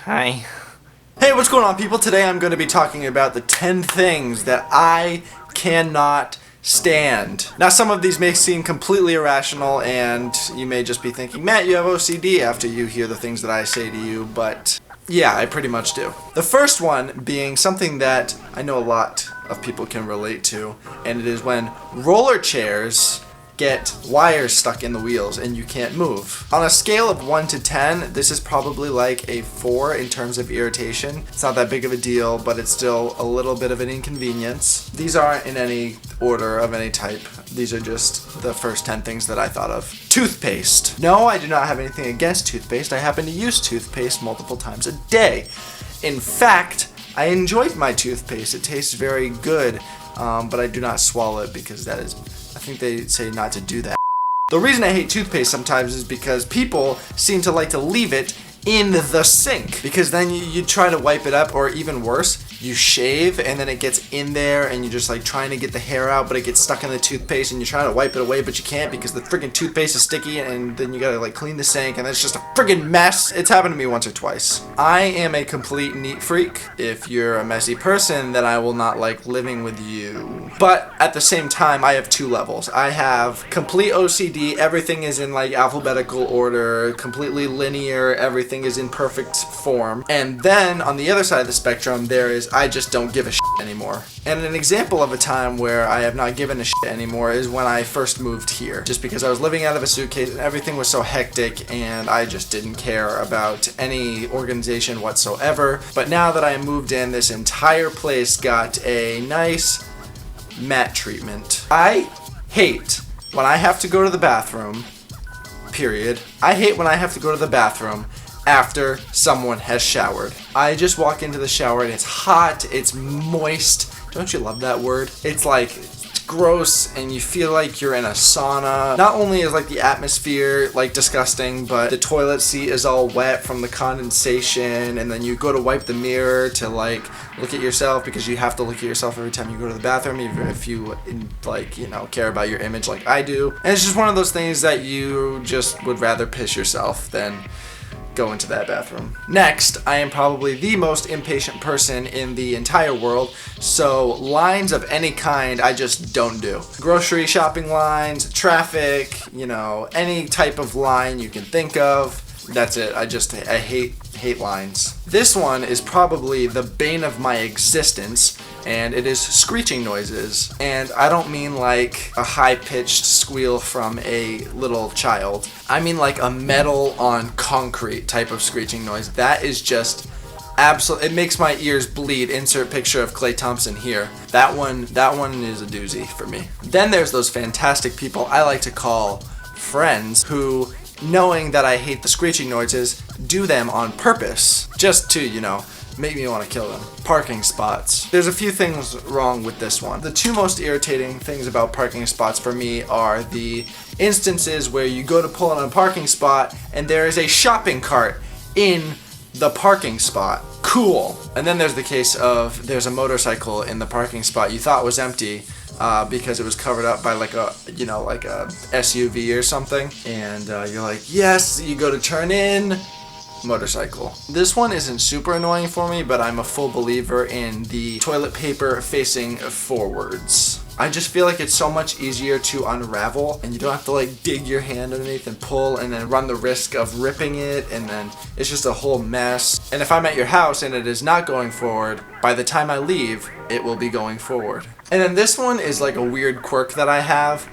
Hi. Hey, what's going on, people? Today I'm going to be talking about the 10 things that I cannot stand. Now, some of these may seem completely irrational, and you may just be thinking, Matt, you have OCD after you hear the things that I say to you, but yeah, I pretty much do. The first one being something that I know a lot of people can relate to, and it is when roller chairs get wires stuck in the wheels and you can't move. On a scale of 1 to 10, this is probably like a 4 in terms of irritation. It's not that big of a deal, but it's still a little bit of an inconvenience. These aren't in any order of any type. These are just the first 10 things that I thought of. Toothpaste. No, I do not have anything against toothpaste. I happen to use toothpaste multiple times a day. In fact, I enjoy my toothpaste. It tastes very good, but I do not swallow it because that is, I think they say not to do that. The reason I hate toothpaste sometimes is because people seem to like to leave it in the sink, because then you try to wipe it up, or even worse, you shave and then it gets in there and you're just like trying to get the hair out, but it gets stuck in the toothpaste and you're trying to wipe it away, but you can't because the friggin' toothpaste is sticky, and then you gotta like clean the sink, and it's just a friggin' mess. It's happened to me once or twice. I am a complete neat freak. If you're a messy person, then I will not like living with you. But at the same time, I have two levels. I have complete OCD, everything is in like alphabetical order, completely linear, everything is in perfect form. And then on the other side of the spectrum, there is I just don't give a shit anymore. And an example of a time where I have not given a shit anymore is when I first moved here. Just because I was living out of a suitcase and everything was so hectic and I just didn't care about any organization whatsoever. But now that I moved in, this entire place got a nice mat treatment. I hate when I have to go to the bathroom, period. I hate when I have to go to the bathroom after someone has showered. I just walk into the shower and it's hot, it's moist. Don't you love that word? It's like, it's gross, and you feel like you're in a sauna. Not only is like the atmosphere like disgusting, but the toilet seat is all wet from the condensation, and then you go to wipe the mirror to like look at yourself, because you have to look at yourself every time you go to the bathroom, even if you like, you know, care about your image like I do. And it's just one of those things that you just would rather piss yourself than go into that bathroom. Next, I am probably the most impatient person in the entire world, so lines of any kind I just don't do. Grocery shopping lines, traffic, you know, any type of line you can think of. That's it. I hate lines. This one is probably the bane of my existence, and it is screeching noises. And I don't mean like a high-pitched squeal from a little child. I mean like a metal on concrete type of screeching noise. That is just absolutely, it makes my ears bleed. Insert picture of Klay Thompson here. That one is a doozy for me. Then there's those fantastic people I like to call friends who, knowing that I hate the screeching noises, do them on purpose, just to, you know, make me want to kill them. Parking spots. There's a few things wrong with this one. The two most irritating things about parking spots for me are the instances where you go to pull in a parking spot and there is a shopping cart in the parking spot. Cool. And then there's the case of there's a motorcycle in the parking spot you thought was empty, because it was covered up by like a, you know, like a SUV or something, and you're like, yes, you go to turn in, motorcycle. This one isn't super annoying for me, but I'm a full believer in the toilet paper facing forwards. I just feel like it's so much easier to unravel, and you don't have to like dig your hand underneath and pull and then run the risk of ripping it, and then it's just a whole mess. And if I'm at your house and it is not going forward, by the time I leave, it will be going forward. And then this one is like a weird quirk that I have.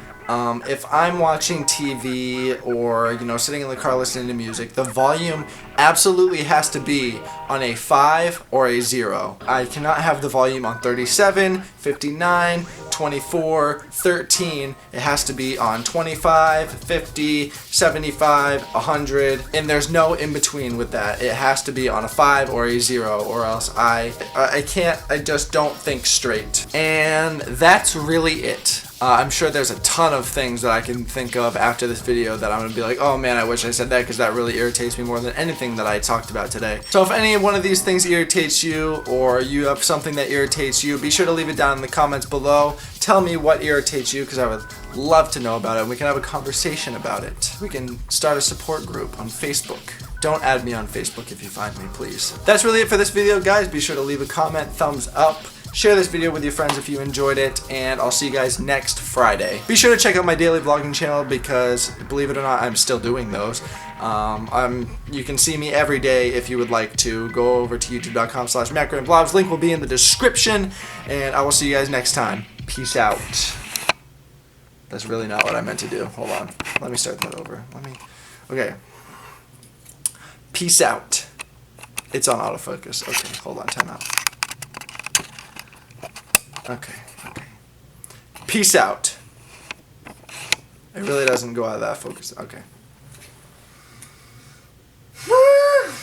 If I'm watching TV or, you know, sitting in the car listening to music, the volume absolutely has to be on a 5 or a 0. I cannot have the volume on 37, 59, 24, 13. It has to be on 25, 50, 75, 100, and there's no in between with that. It has to be on a 5 or a 0, or else I just don't think straight. And that's really it. I'm sure there's a ton of things that I can think of after this video that I'm going to be like, oh man, I wish I said that, because that really irritates me more than anything that I talked about today. So if any one of these things irritates you, or you have something that irritates you, be sure to leave it down in the comments below. Tell me what irritates you, because I would love to know about it, and we can have a conversation about it. We can start a support group on Facebook. Don't add me on Facebook if you find me, please. That's really it for this video, guys. Be sure to leave a comment, thumbs up. Share this video with your friends if you enjoyed it, and I'll see you guys next Friday. Be sure to check out my daily vlogging channel because, believe it or not, I'm still doing those. You can see me every day if you would like to. Go over to youtube.com/macroandblobs. Link will be in the description, and I will see you guys next time. Peace out. That's really not what I meant to do. Hold on. Let me start that over. Okay. Peace out. It's on autofocus. Okay, hold on. Time out. Okay. Peace out. It really doesn't go out of that focus. Okay.